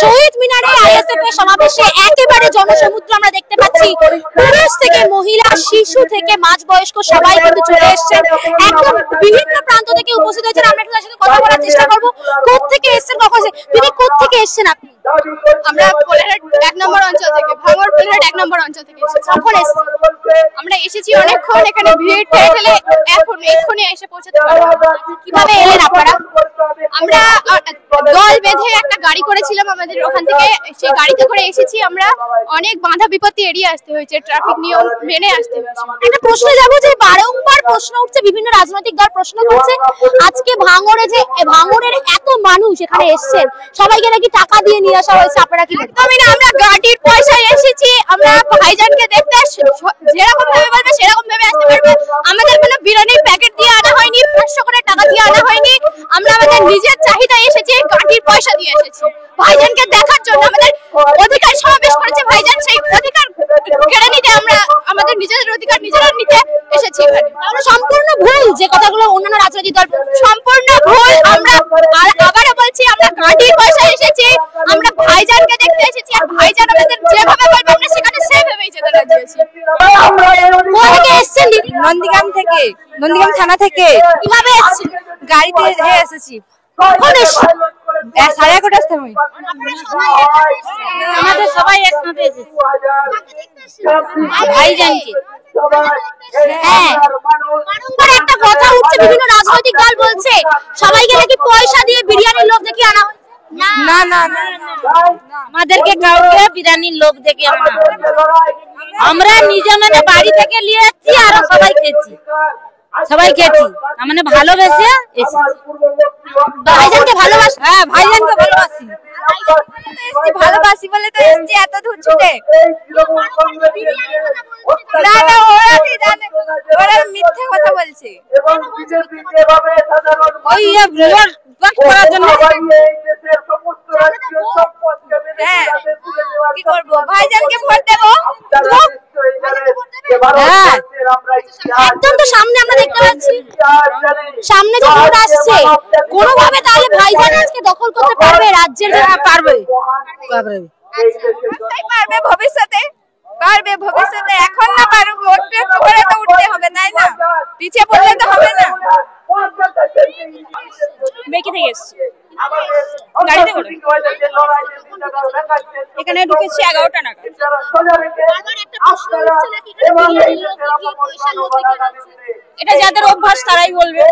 শহীদ মিনারে আইএসএফ এর সমাবেশে একেবারে জনসমুদ্র আমরা দেখতে পাচ্ছি। পুরুষ থেকে মহিলা, শিশু থেকে মাঝবয়স্ক সবাই কিন্তু চলে এসেছেন, একদম বিভিন্ন প্রান্ত থেকে উপস্থিত হয়েছেন। আমরা একটু তার সাথে কথা বলার চেষ্টা করবো। কোত্থেকে এসেছেন, কখন এসেছেন? দিদি কোত্থেকে এসেছেন আপনি? আমরা পোলারহাট 1 নম্বর অঞ্চল থেকে, ভাঙড় পোলারহাট 1 নম্বর অঞ্চল থেকে এসেছি। কখন এসেছেন? আমরা এসেছি অনেকক্ষণ, এখানে ভিড় ঠেলে এখন এক্ষুনি এসে পৌঁছাতে পারবো। কিভাবে এলেন আপনারা? আমরা দল বেঁধে একটা গাড়ি করেছিলাম আমাদের ওখান থেকে, সেই গাড়িতে করে এসেছি। আমরা অনেক বাধা বিপত্তি এড়িয়ে আসতে হয়েছে, ট্রাফিক নিয়ম মেনে আসতে হয়েছে। একটা প্রশ্ন যাবো যে বারংবার প্রশ্ন উঠছে, বিভিন্ন রাজনৈতিক দল প্রশ্ন করছে আজকে ভাঙড়ে যে ভাঙড়ের এত মানুষ এখানে এসেছেন, সবাইকে নাকি টাকা দিয়ে নিয়ে আসা হয়েছে, আপনারা কি? একদমই না, আমরা গাড়ির পয়সায় এসেছি। আমরা ভাইজানকে দেখতে যেরকম ভাবে বলবে সেরকম ভাবে আসতে পারবে। আমাদের কোনো বিরিয়ানির প্যাকেট দিয়ে আনা হয়নি, 500 করে টাকা দিয়ে আনা হয়নি। আমরা আমাদের নিজের চাহিদা এসেছি, গাড়ির পয়সা দিয়ে এসেছি ভাইজানকে দেখার জন্য। আমাদের অধিকার সমাবেশ করেছে ভাইজান, সেই অধিকার কেড়ে নিতে আমরা আমাদের নিজেদের অধিকার নিজেরা নিতে এসেছি এখানে। তাহলে সম্পূর্ণ ভুল যে কথাগুলো অন্যান্য রাজনৈতিক দল, সম্পূর্ণ ভুল। আমরা আবারও বলছি, আমরা গাড়ির পয়সায় এসেছি, আমরা ভাইজানকে দেখতে এসেছি। আর ভাইজান আমাদের যেভাবে বলবে আমরা সেখানে সেভাবেই যেতে রাজি আছি। কোথা থেকে এসেছেন দিদি? নন্দীগ্রাম থেকে, নন্দীগ্রাম থানা থেকে। কিভাবে এসেছেন? গাড়িতে এসেছি। কখন এসেছেন? 11:30টার সময়। আমাদের সবাই একসাথে এসেছি ভাইজানকে। হ্যাঁ, বারংবার একটা কথা উঠছে, বিভিন্ন রাজনৈতিক দল বলছে সবাইকে নাকি পয়সা দিয়ে বিরিয়ানির লোভ দেখিয়ে আনা হয়েছে। না না না, আমাদেরকে কাউকে বিরিয়ানির লোভ দেখে আনা হয়নি। আমরা নিজে মানে বাড়ি থেকে নিয়ে যাচ্ছি, আর সবাই খেয়েছি, মানে ভালোবেসে এসেছি। ভাইজানকে ভালোবাসি। হ্যাঁ, ভাইজানকে ভালোবাসি, ভালোবাসি বলে তো এসেছি এত দূর ছুটে। না না, ওরা কি জানে, ওরা মিথ্যে কথা বলছে। ওই ভোট করার জন্য। হ্যাঁ, কি করবো, ভাইজানকে ভোট দেবো। হ্যাঁ, একদম তো সামনে আমরা দেখতে পাচ্ছি, সামনে যখন আসছে কোনোভাবে, তাহলে ভাইজান আজকে দখল করতে পারবে রাজ্যের? পারবে, ভবিষ্যতে পারবে, ভবিষ্যতে। এখন না পারুক, ভোট করে তো উঠতে হবে, তাই না? পিছিয়ে পড়লে তো হবে না। বেঁকে থেকে এসছি গাড়িতে করে, এখানে ঢুকেছি 11টা নাগাদ। এটা যাদের অভ্যাস তারাই বলবে,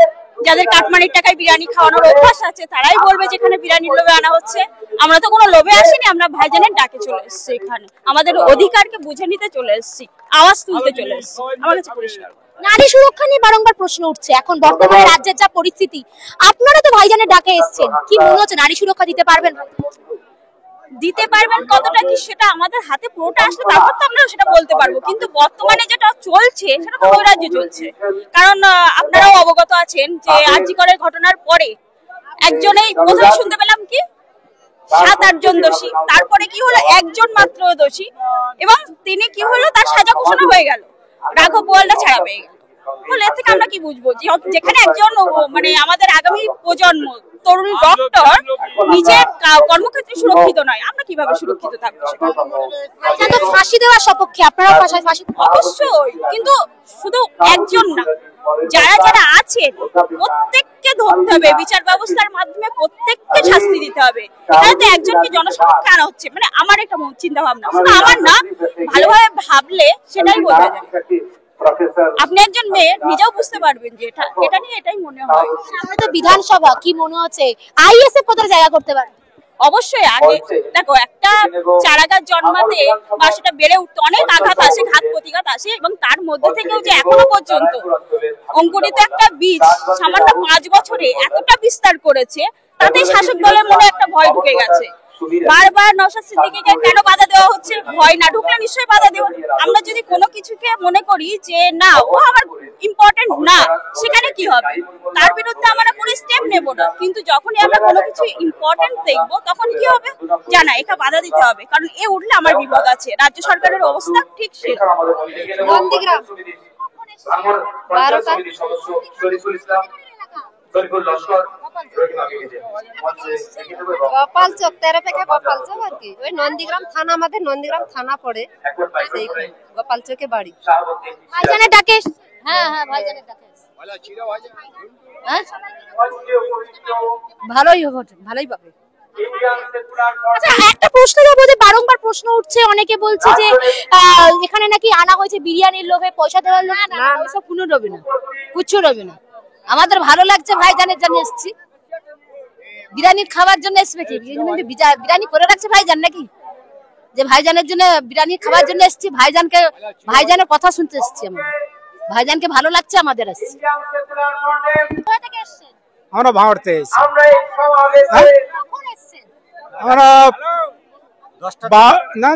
যাদের কাটমানির টাকায় বিরিয়ানি খাওয়ানোর অভ্যাস আছে তারাই বলবে যেখানে বিরিয়ানির লোভে আনা হচ্ছে। আমরা তো কোনো লোভে আসিনি, আমরা ভাইজানের ডাকে চলে এসেছি, এখানে আমাদের অধিকারকে বুঝে নিতে চলে এসেছি, আওয়াজ তুলতে চলে এসেছি। আমার কাছে পরিষ্কার। নারী সুরক্ষা নিয়ে বারংবার প্রশ্ন উঠছে, এখন বর্তমানে রাজ্যের যা পরিস্থিতি, আপনারা তো ভাইজানের ডাকে এসেছেন, কি মনে হচ্ছে নারী সুরক্ষা দিতে পারবেন? দিতে পারবেন কতটা কি সেটা আমাদের হাতে পুরোটা আসলে তারপর তো আমরা সেটা বলতে পারবো। কিন্তু বর্তমানে যেটা চলছে সেটা তো নৈরাজ্য চলছে। কারণ আপনারাও অবগত আছেন যে আরজি করের ঘটনার পরে একজনেই প্রথমে শুনতে পেলাম কি 7-8 জন দোষী, তারপরে কি হলো একজন মাত্র দোষী, এবং তিনি কি হলো তার সাজা ঘোষণা হয়ে গেল, রাঘব বোয়ালটা ছাড়া পেয়ে গেল। তাহলে এর থেকে আমরা কি বুঝবো যেখানে একজন মানে আমাদের আগামী প্রজন্ম তরুণ ডক্টর নিজের কর্মক্ষেত্রে সুরক্ষিত নয়, আমরা কিভাবে সুরক্ষিত থাকবো? সেখানে ফাঁসি দেওয়ার সপক্ষে আপনারাও? ফাঁসি অবশ্যই, কিন্তু শুধু একজন না, যারা যারা আছেন প্রত্যেককে ধরতে হবে, বিচার ব্যবস্থার মাধ্যমে প্রত্যেককে শাস্তি দিতে হবে। এখানে তো একজনকে জনসমক্ষে আনা হচ্ছে, মানে আমার একটা চিন্তা ভাবনা, শুধু আমার না, ভালোভাবে ভাবলে সেটাই বোঝা যায়। আপনি একজন মেয়ে নিজেও বুঝতে পারবেন যে এটা নিয়ে এটাই মনে হয়। সামনে তো বিধানসভা, কি মনে হচ্ছে আইএসএফ কোথায় জায়গা করতে পারবে? অবশ্যই। আগে দেখো, একটা চারাগাছ জন্মাতে বা সেটা বেড়ে উঠতে অনেক আঘাত আসে, ঘাত প্রতিঘাত আসে, এবং তার মধ্যে থেকেও যে এখনো পর্যন্ত অঙ্কুরিত একটা বীজ সামান্য 5 বছরে এতটা বিস্তার করেছে, তাতে শাসক দলের মনে একটা ভয় ঢুকে গেছে। বারবার নওশাদ সিদ্দিকীকে কেন বাধা দেওয়া হচ্ছে? ভয় না ঢুকলে নিশ্চয়ই বাধা দেওয়া। আমরা যদি কোনো কিছুকে মনে করি যে না ও আমার ইম্পর্টেন্ট না, সেখানে কি হবে? তার বিরুদ্ধে আমরা কোনো স্টেপ নেব না। কিন্তু যখনই আমরা কোনো কিছু ইম্পর্টেন্ট দেখবো তখন কি হবে? জানা একা বাধা দিতে হবে, কারণ এ উঠলে আমার বিপদ আছে। রাজ্য সরকারের অবস্থা ঠিক সেটা। নন্দীগ্রাম 12টা। গোপাল চক 13 থেকে গোপাল চক আর কি ওই নন্দীগ্রাম থানা, আমাদের নন্দীগ্রাম থানা পড়ে, সেই গোপাল চকে বাড়ি। ভাইজানের ডাকে? হ্যাঁ হ্যাঁ, ভাইজানের ডাকে। ভালোই ভালোই পাবে। আচ্ছা, একটা প্রশ্ন যাবো, যে বারংবার প্রশ্ন উঠছে, অনেকে বলছে যে এখানে নাকি আনা হয়েছে বিরিয়ানির লোভে, পয়সা দেওয়ার লোভে। না, ওইসব কোনো রবে না, কিচ্ছু রবে না। আমাদের ভালো লাগছে, ভাইজানের জন্য এসেছি। বিরিয়ানি খাওয়ার জন্য এসবে কি? বিরিয়ানি করে রাখছে ভাইজান নাকি? যে ভাইজানের জন্য বিরিয়ানি খাওয়ার জন্য এসেছি, ভাইজানের কথা শুনতে এসেছি আমরা। ভাইজানকে ভালো লাগছে, আমাদের এসেছি। আমরা ভাঙড়তে এসেছি। আমরা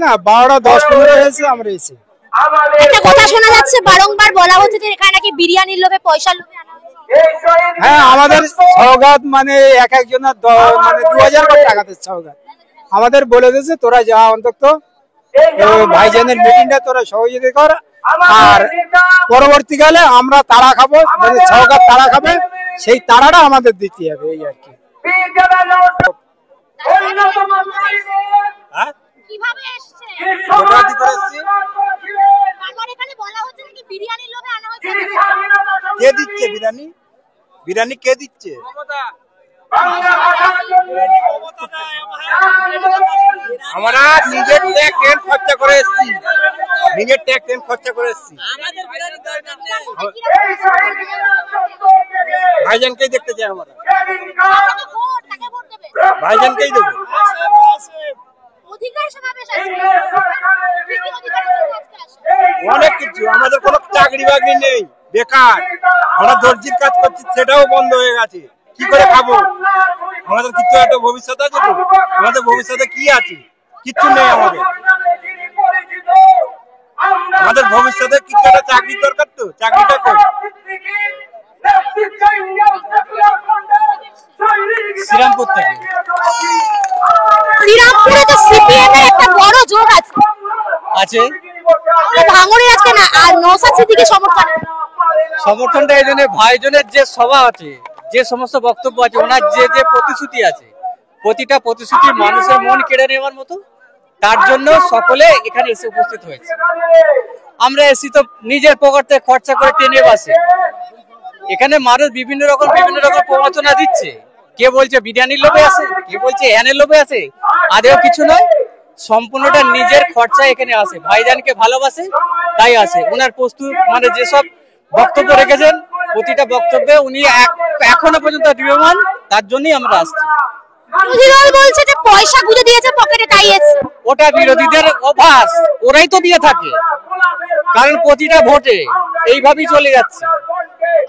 না 12:10-15 হয়েছে আমরা এসেছি। একটা কথা শোনা যাচ্ছে, বারংবার বলা হচ্ছে যে এখানে নাকি বিরিয়ানির লোভে, পয়সার লোভে আনা হয়েছে। হ্যাঁ, আমাদের সওগাত মানে এক একজনের মানে 2000 টাকা দিচ্ছে সওগাত। আমাদের বলে দিয়েছে তোরা যা অন্তত ভাইজানের মিটিংটা তোরা সহযোগিতা কর, আর পরবর্তীকালে আমরা তারা খাবো, মানে সওগাত তারা খাবে, সেই তারাটা আমাদের দিতে হবে, এই আর কি। কিভাবে এসেছে? এখানে বলা হচ্ছে নাকি বিরিয়ানির লোভে আনা হয়েছে। কে দিচ্ছে বিরিয়ানি? বিরিয়ানি কে দিচ্ছে? আমরা নিজের ট্যাক্স খরচা করে এসেছি, নিজের ট্যাক্স খরচা করে এসেছি। ভাইজানকেই দেখতে চাই আমরা, ভাইজানকেই দেবো। অনেক কিছু, আমাদের কোনো চাকরি বাকরি নেই, বেকার। আমরা দর্জির কাজ করছি, সেটাও বন্ধ হয়ে গেছে। কি করে খাবো? আমাদের কিছু একটা ভবিষ্যৎ আছে তো? আমাদের ভবিষ্যতে কি আছে? কিচ্ছু নেই আমাদের। আমাদের ভবিষ্যতে কিছু একটা চাকরি দরকার তো, চাকরিটা কই? শ্রীরামপুর থেকে। শ্রীরামপুরে তো সিপিএম এর একটা বড় জোট আছে। ভাঙড়ে আজকে না, আর নওশাদ সিদ্দিকীর সমর্থনটা এই জন্য, ভাইজনের যে সভা আছে, যে সমস্ত বক্তব্য আছে, ওনার যে যে প্রতিশ্রুতি আছে, প্রতিটা প্রতিশ্রুতি মানুষের মন কেড়ে নেওয়ার মতো, তার জন্য সকলে এখানে এসে উপস্থিত হয়েছে। আমরা এসি তো নিজের পকেট থেকে খরচা করে ট্রেনে বাসে, এখানে মানুষ বিভিন্ন রকম প্রবচনা দিচ্ছে। কে বলছে বিরিয়ানির লোভে আছে, কে বলছে এনের লোভে আছে, আদেও কিছু নয়। সম্পূর্ণটা নিজের খরচায় এখানে আসে, ভাইজানকে ভালোবাসে তাই আসে। ওনার প্রস্তুত মানে যেসব বক্তব্য রেখেছেন, প্রতিটা বক্তব্যে উনি এখনো পর্যন্ত দৃঢ়মান, তার জন্যই আমরা আসছি। বিরোধী দল বলছে যে পয়সা গুঁজে দিয়েছে পকেটে, তাই এসেছে। ওটা বিরোধীদের অভ্যাস, ওরাই তো দিয়ে থাকে, কারণ প্রতিটা ভোটে এইভাবেই চলে যাচ্ছে।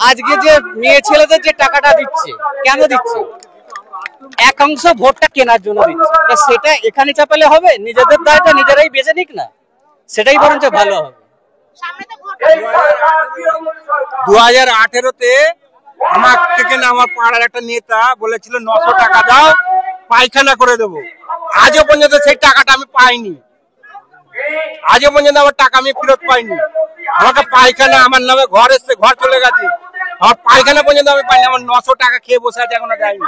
আজকে যে মেয়ে ছেলেদের যে টাকাটা দিচ্ছে, কেন দিচ্ছে? একাংশ ভোটটা কেনার জন্য দিচ্ছে। সেটা এখানে চাপালে হবে? নিজেদের দায়টা নিজেরাই বেঁচে নিক না, সেটাই বরঞ্চ ভালো হবে। 2018-তে আমার থেকে না, আমার পাড়ার একটা নেতা বলেছিল 900 টাকা দাও, পায়খানা করে দেবো। আজও পর্যন্ত সেই টাকাটা আমি পাইনি, আজও পর্যন্ত আমার টাকা আমি ফেরত পাইনি। আমাকে পায়খানা, আমার নামে ঘর এসছে, ঘর চলে গেছে, আমার পায়খানা পর্যন্ত আমি পাইনি। আমার 900 টাকা খেয়ে বসে আছে, এখনো দেয়নি।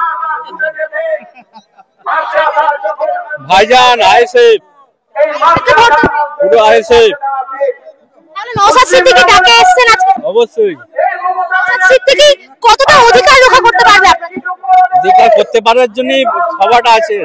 ভাইজান আইসে, পুরো আইসে। নওশাদ সিদ্দিকী ডাকে এসেছেন আজকে। অবশ্যই। নওশাদ সিদ্দিকী কতটা অধিকার রক্ষা করতে পারবে আপনাদের? অধিকার করতে পারার জন্য সভাটা আছে।